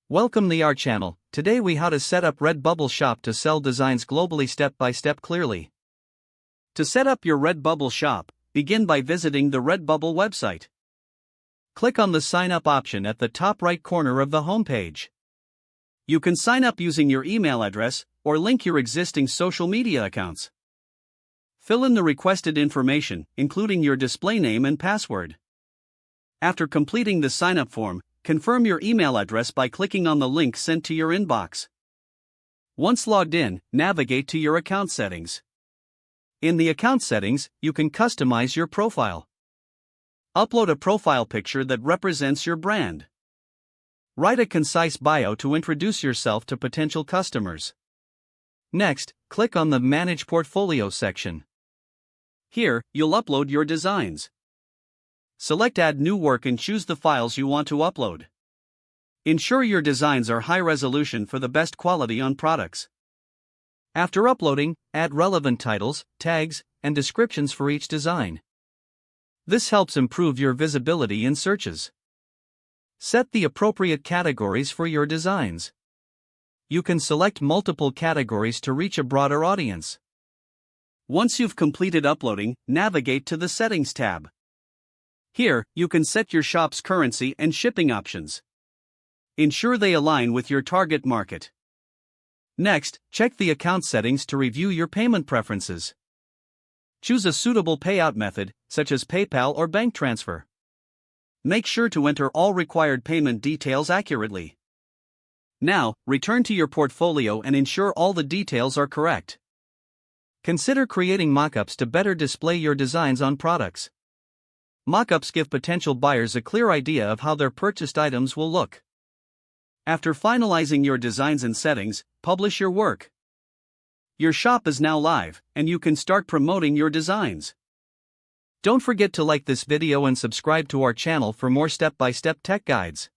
Welcome to our channel. Today we how to set up Redbubble shop to sell designs globally step by step clearly. To set up your Redbubble shop, begin by visiting the Redbubble website. Click on the sign up option at the top right corner of the homepage. You can sign up using your email address or link your existing social media accounts. Fill in the requested information, including your display name and password. After completing the sign up form, confirm your email address by clicking on the link sent to your inbox. Once logged in, navigate to your account settings. In the account settings, you can customize your profile. Upload a profile picture that represents your brand. Write a concise bio to introduce yourself to potential customers. Next, click on the Manage Portfolio section. Here, you'll upload your designs. Select Add New Work and choose the files you want to upload. Ensure your designs are high resolution for the best quality on products. After uploading, add relevant titles, tags, and descriptions for each design. This helps improve your visibility in searches. Set the appropriate categories for your designs. You can select multiple categories to reach a broader audience. Once you've completed uploading, navigate to the Settings tab. Here, you can set your shop's currency and shipping options. Ensure they align with your target market. Next, check the account settings to review your payment preferences. Choose a suitable payout method, such as PayPal or bank transfer. Make sure to enter all required payment details accurately. Now, return to your portfolio and ensure all the details are correct. Consider creating mockups to better display your designs on products. Mockups give potential buyers a clear idea of how their purchased items will look. After finalizing your designs and settings, publish your work. Your shop is now live, and you can start promoting your designs. Don't forget to like this video and subscribe to our channel for more step-by-step tech guides.